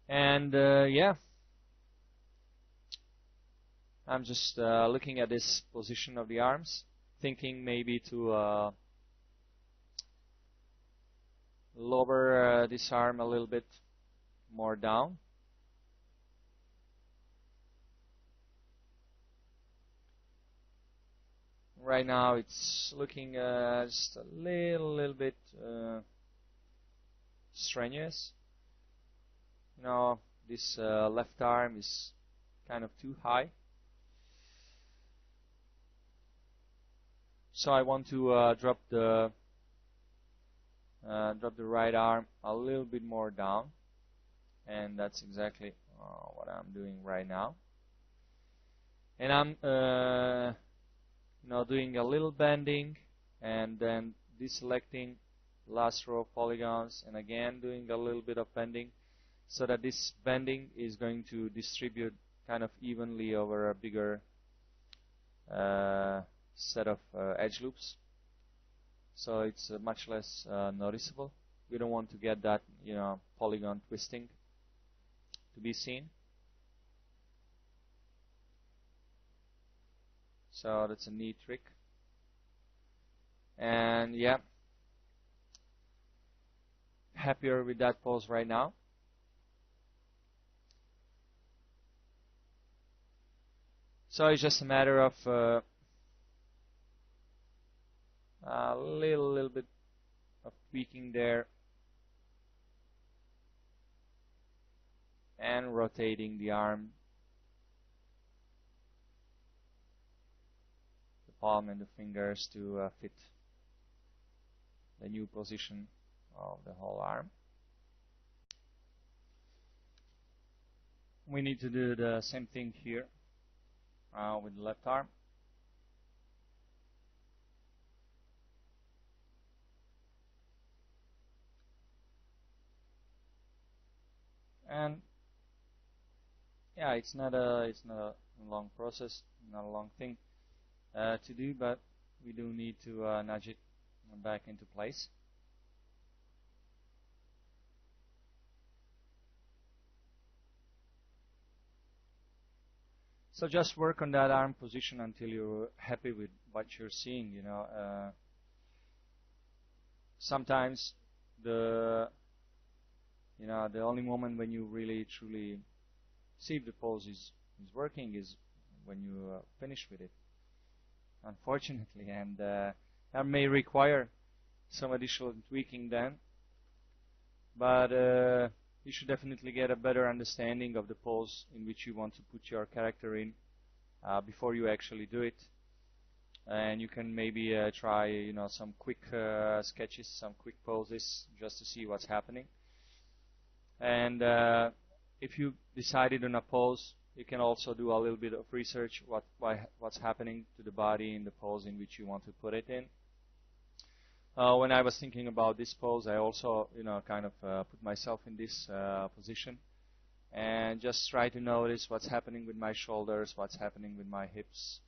And yeah, I'm just looking at this position of the arms, thinking maybe to lower this arm a little bit more down. Right now it's looking just a little bit strenuous. You know, this left arm is kind of too high. So I want to drop the right arm a little bit more down, and that's exactly what I'm doing right now. And I'm doing a little bending, and then deselecting last row of polygons, and again doing a little bit of bending, so that this bending is going to distribute kind of evenly over a bigger set of edge loops, so it's much less noticeable. We don't want to get that polygon twisting to be seen. So that's a neat trick. And yeah, happier with that pose right now. So it's just a matter of a little bit of tweaking there and rotating the arm, the palm and the fingers to fit the new position of the whole arm. We need to do the same thing here with the left arm. And yeah, it's not a long process, not a long thing to do, but we do need to nudge it back into place. So just work on that arm position until you're happy with what you're seeing. Sometimes the only moment when you really truly see if the pose is working is when you finish with it, unfortunately, and that may require some additional tweaking then, but you should definitely get a better understanding of the pose in which you want to put your character in before you actually do it. And you can maybe try some quick sketches, some quick poses, just to see what's happening. And if you decided on a pose, you can also do a little bit of research what's happening to the body in the pose in which you want to put it in. When I was thinking about this pose, I also kind of put myself in this position and just try to notice what's happening with my shoulders, what's happening with my hips.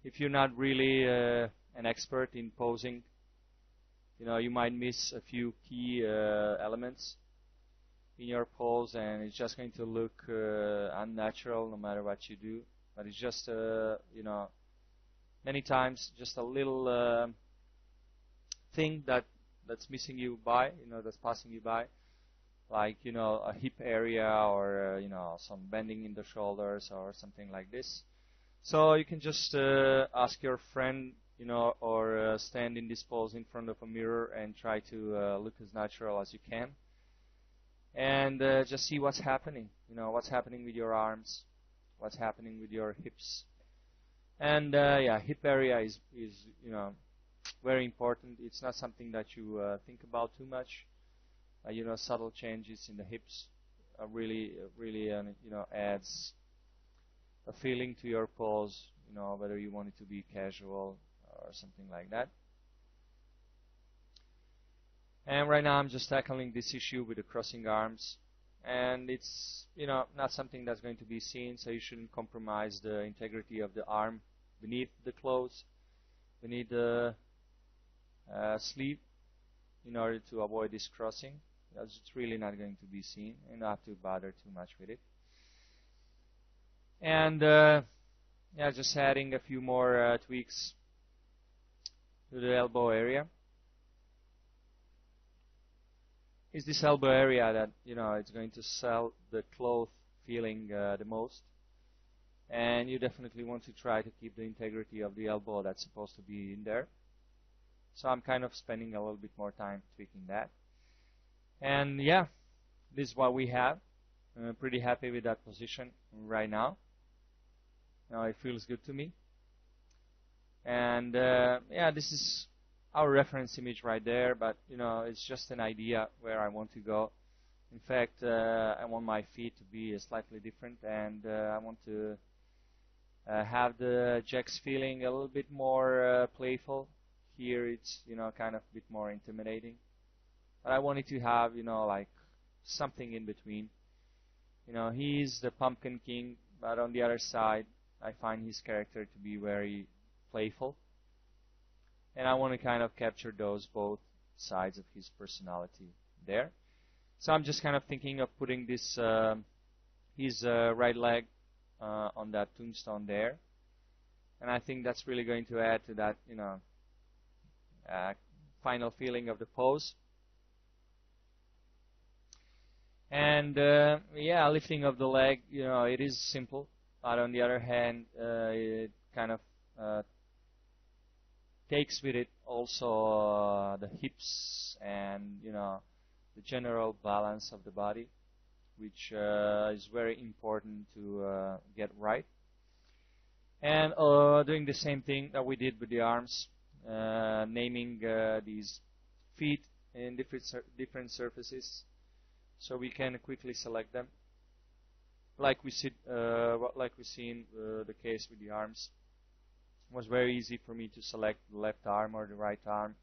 If you're not really an expert in posing, you might miss a few key elements in your pose, and it's just going to look unnatural no matter what you do. But it's just many times just a little thing that's missing you by, that's passing you by, like a hip area, or some bending in the shoulders or something like this. So you can just ask your friend, or stand in this pose in front of a mirror and try to look as natural as you can, and just see what's happening. What's happening with your arms, what's happening with your hips. And yeah, hip area is very important. It's not something that you think about too much. Subtle changes in the hips really adds a feeling to your pose, whether you want it to be casual or something like that. And right now I'm just tackling this issue with the crossing arms, and it's not something that's going to be seen, so you shouldn't compromise the integrity of the arm beneath the clothes, beneath the sleeve, in order to avoid this crossing. because it's really not going to be seen and not have to bother too much with it. And yeah, just adding a few more tweaks to the elbow area. Is this elbow area that, you know, it's going to sell the cloth feeling the most. And you definitely want to try to keep the integrity of the elbow that's supposed to be in there. So I'm kind of spending a little bit more time tweaking that. And yeah, this is what we have. I'm pretty happy with that position right now. Now it feels good to me. And yeah, this is our reference image right there, but you know, it's just an idea where I want to go. In fact, I want my feet to be slightly different, and I want to have the jacks feeling a little bit more playful. Here it's, you know, kind of a bit more intimidating. But I wanted to have, you know, like something in between. You know, he's the Pumpkin King, but on the other side, I find his character to be very playful. And I want to kind of capture those both sides of his personality there. So I'm just kind of thinking of putting this his right leg on that tombstone there. And I think that's really going to add to that, you know, final feeling of the pose. And yeah, lifting of the leg, you know, it is simple. But on the other hand, it kind of takes with it also the hips and, you know, the general balance of the body, which is very important to get right. And doing the same thing that we did with the arms, naming these feet in different surfaces, so we can quickly select them, like we see in the case with the arms. It was very easy for me to select the left arm or the right arm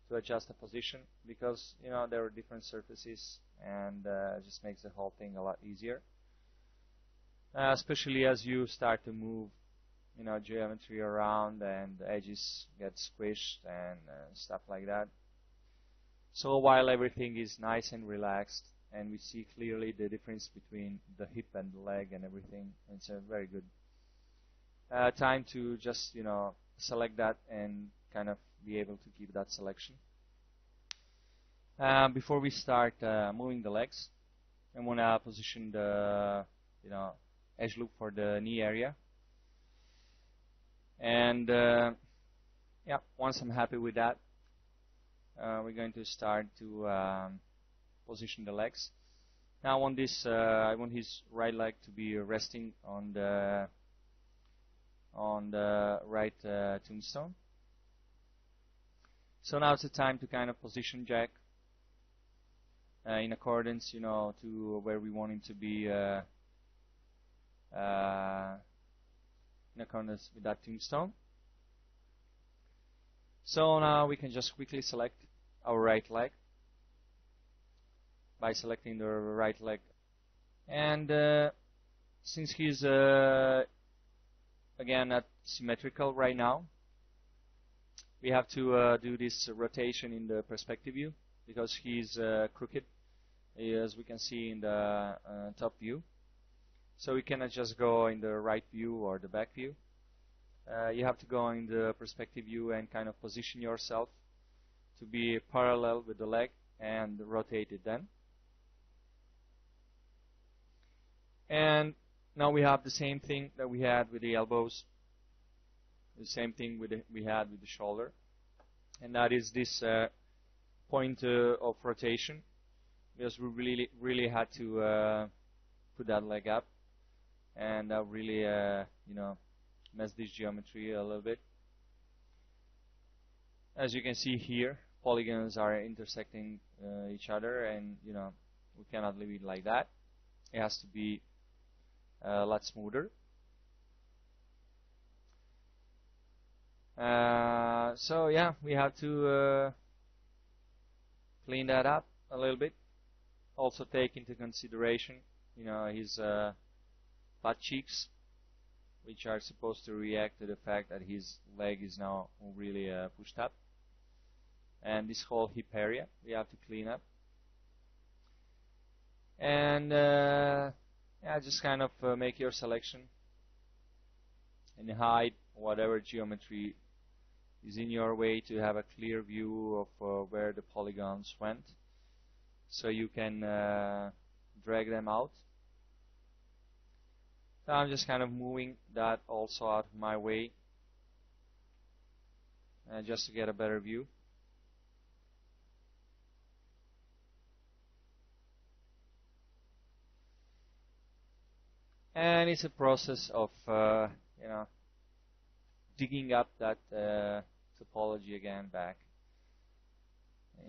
to adjust the position, because, you know, there are different surfaces, and it just makes the whole thing a lot easier, especially as you start to move, you know, geometry around and the edges get squished and stuff like that. So while everything is nice and relaxed and we see clearly the difference between the hip and the leg and everything, it's a very good time to just, you know, select that and kind of be able to keep that selection. Before we start moving the legs, I want to position the, you know, edge loop for the knee area. And yeah, once I'm happy with that, we're going to start to position the legs. Now on this, I want his right leg to be resting on the right tombstone. So now it's the time to kind of position Jack in accordance, you know, to where we want him to be in accordance with that tombstone. So now we can just quickly select our right leg by selecting the right leg. And since he's again not symmetrical right now, we have to do this rotation in the perspective view, because he's crooked, as we can see in the top view. So we cannot just go in the right view or the back view. You have to go in the perspective view and kind of position yourself to be parallel with the leg and rotate it then. And now we have the same thing that we had with the elbows, the same thing we had with the shoulder, and that is this point of rotation, because we really had to put that leg up, and that really you know, mess this geometry a little bit. As you can see here, polygons are intersecting each other, and, you know, we cannot leave it like that. It has to be a lot smoother. So yeah, we have to clean that up a little bit. Also take into consideration, you know, his butt cheeks, which are supposed to react to the fact that his leg is now really pushed up. And this whole hip area we have to clean up. And yeah, just kind of make your selection and hide whatever geometry is in your way to have a clear view of where the polygons went, so you can drag them out. So I'm just kind of moving that also out of my way just to get a better view. And it's a process of you know, digging up that topology again back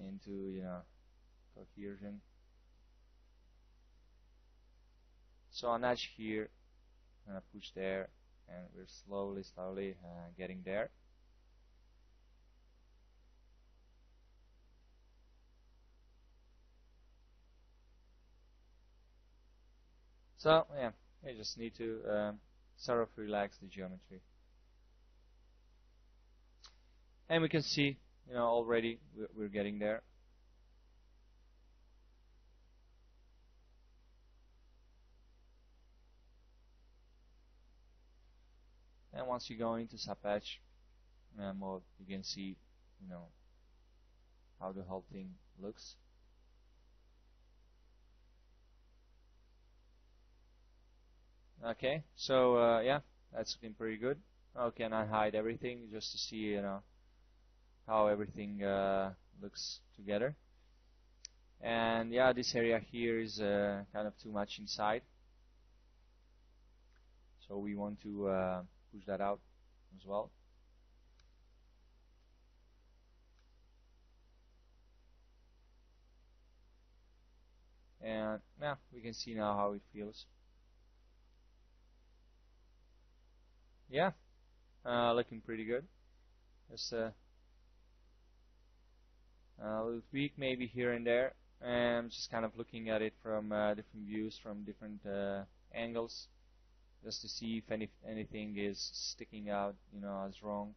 into, you know, cohesion. So an edge here, push there, and we're slowly getting there. So yeah, you just need to sort of relax the geometry. And we can see, you know, already we're getting there. And once you go into subpatch mode, you can see, you know, how the whole thing looks. Okay, so yeah, that's looking pretty good. Okay, and I hide everything just to see, you know, how everything looks together. And yeah, this area here is kind of too much inside, so we want to push that out as well. And yeah, we can see now how it feels. Yeah, looking pretty good. Just a little tweak maybe here and there. And just kind of looking at it from different views, from different angles, just to see if anything is sticking out, you know, as wrong.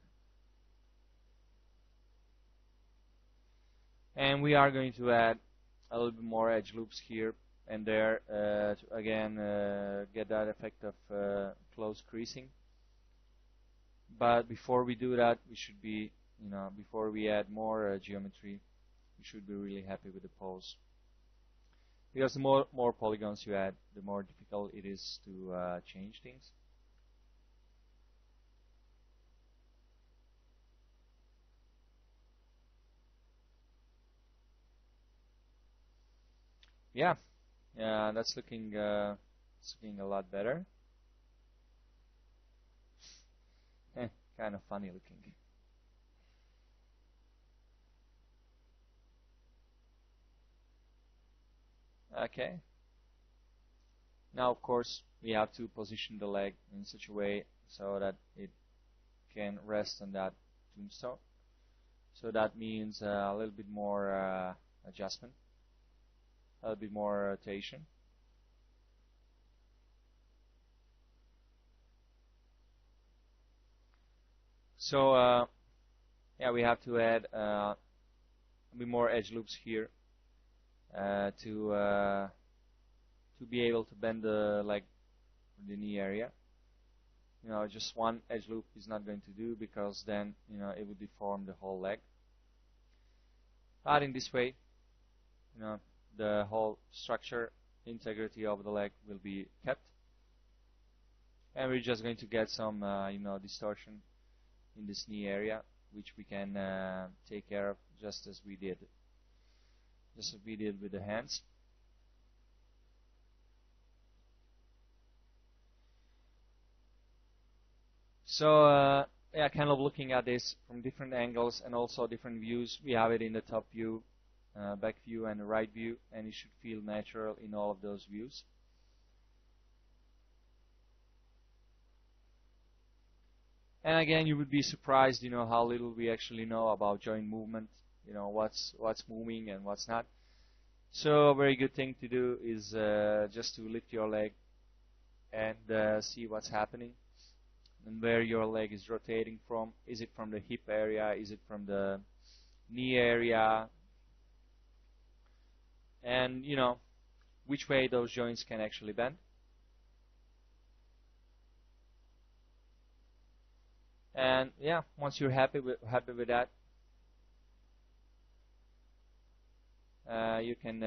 And we are going to add a little bit more edge loops here and there to again get that effect of close creasing. But before we do that, we should be, you know, before we add more geometry, we should be really happy with the pose. Because the more polygons you add, the more difficult it is to change things. Yeah, that's looking a lot better. Kind of funny looking. Okay. Now, of course, we have to position the leg in such a way so that it can rest on that tombstone. So that means a little bit more adjustment, a little bit more rotation. So yeah, we have to add a bit more edge loops here to be able to bend the leg, the knee area. You know, just one edge loop is not going to do, because then, you know, it would deform the whole leg. But in this way, you know, the whole structure, integrity of the leg will be kept, and we're just going to get some, you know, distortion in this knee area, which we can take care of just as we did with the hands. So yeah, kind of looking at this from different angles and also different views. We have it in the top view, back view, and the right view, and it should feel natural in all of those views. And again, you would be surprised, you know, how little we actually know about joint movement. You know, what's moving and what's not. So a very good thing to do is just to lift your leg and see what's happening and where your leg is rotating from. Is it from the hip area? Is it from the knee area? And, you know, which way those joints can actually bend. And yeah, once you're happy with that, you can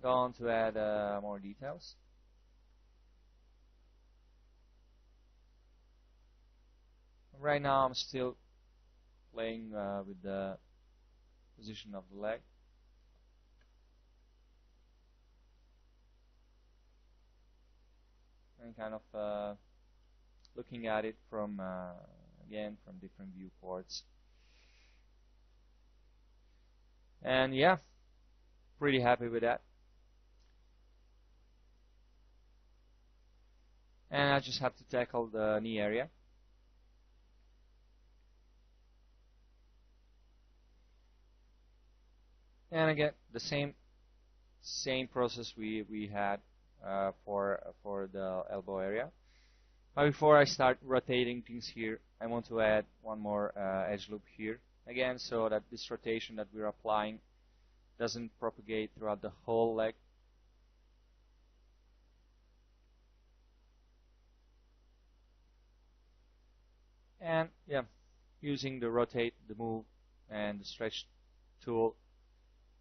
go on to add more details. Right now I'm still playing with the position of the leg. And kind of looking at it from again from different viewports. And yeah, pretty happy with that. And I just have to tackle the knee area. And again, the same process we had for the elbow area. But before I start rotating things here, I want to add one more edge loop here again, so that this rotation that we're applying doesn't propagate throughout the whole leg. And yeah, using the rotate, the move, and the stretch tool,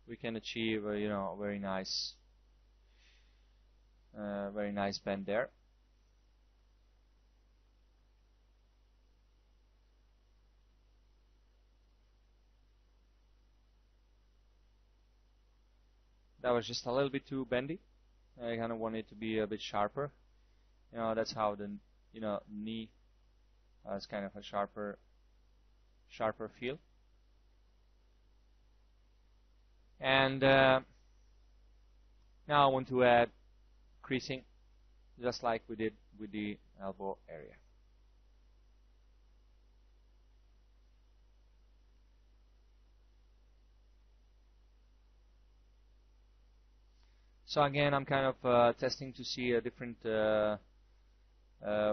we can achieve a very nice bend there. That was just a little bit too bendy. I kind of want it to be a bit sharper. That's how the knee has kind of a sharper feel. And now I want to add creasing, just like we did with the elbow area. So again, I'm kind of testing to see different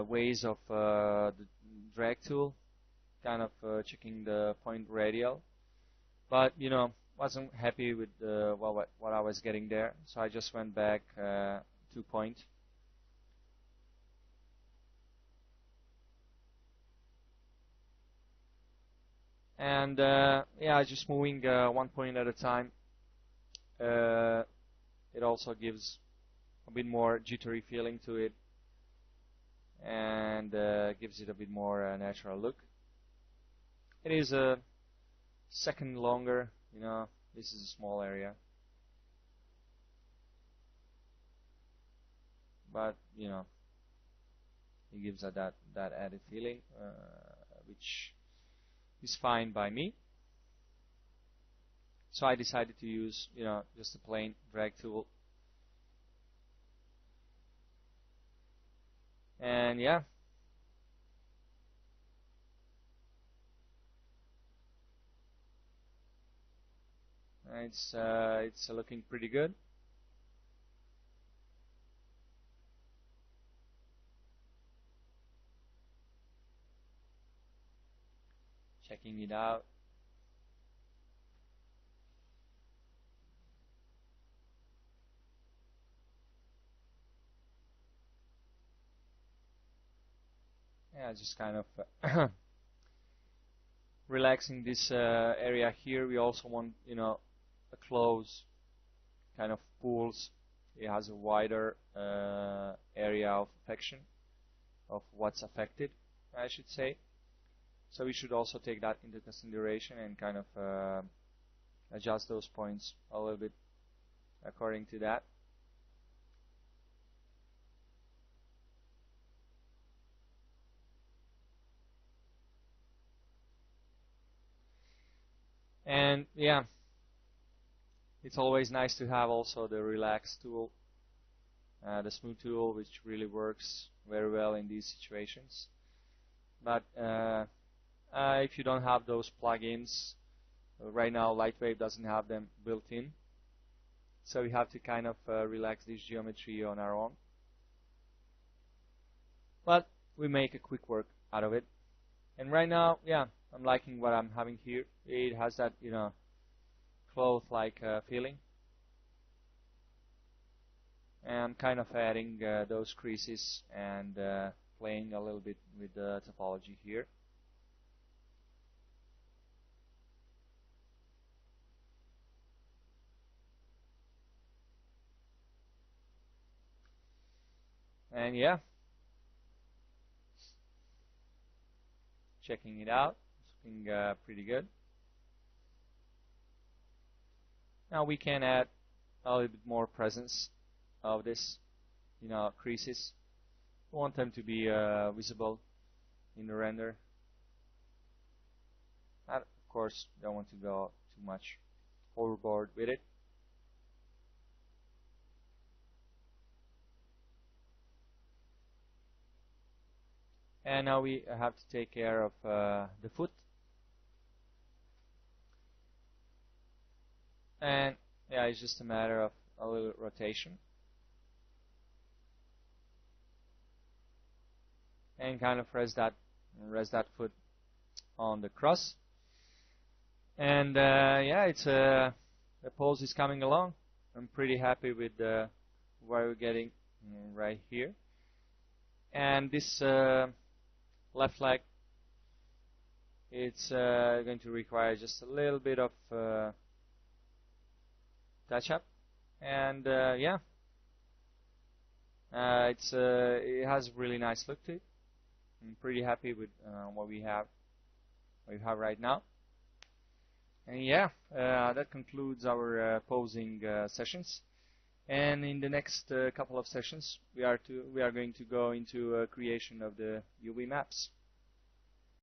ways of the drag tool, kind of checking the point radial, but wasn't happy with what I was getting there, so I just went back to point. And yeah, just moving 1 point at a time. It also gives a bit more jittery feeling to it, and gives it a bit more natural look. It is a second longer, this is a small area, but it gives that added feeling, which is fine by me. So I decided to use just a plain drag tool. And yeah, it's looking pretty good. Checking it out. Yeah, just kind of relaxing this area here. We also want a close kind of pulse. It has a wider area of affection of what's affected, I should say. So we should also take that into consideration and kind of adjust those points a little bit according to that. And yeah, it's always nice to have also the relax tool, the smooth tool, which really works very well in these situations. But if you don't have those plugins, right now Lightwave doesn't have them built in, so we have to kind of relax this geometry on our own. But we make a quick work out of it. And right now, yeah, I'm liking what I'm having here. It has that cloth-like feeling. and kind of adding those creases and playing a little bit with the topology here. And yeah, checking it out, it's looking pretty good. Now we can add a little bit more presence of this, creases. We want them to be visible in the render. And of course, don't want to go too much overboard with it. And now we have to take care of the foot. And yeah, it's just a matter of a little rotation. And kind of rest that foot on the cross. And yeah, it's the pose is coming along. I'm pretty happy with what we're getting right here. And this left leg, it's going to require just a little bit of touch up. And yeah, it has a really nice look to it. I'm pretty happy with what we have right now. And yeah, that concludes our posing sessions. And in the next couple of sessions, we are going to go into creation of the UV maps.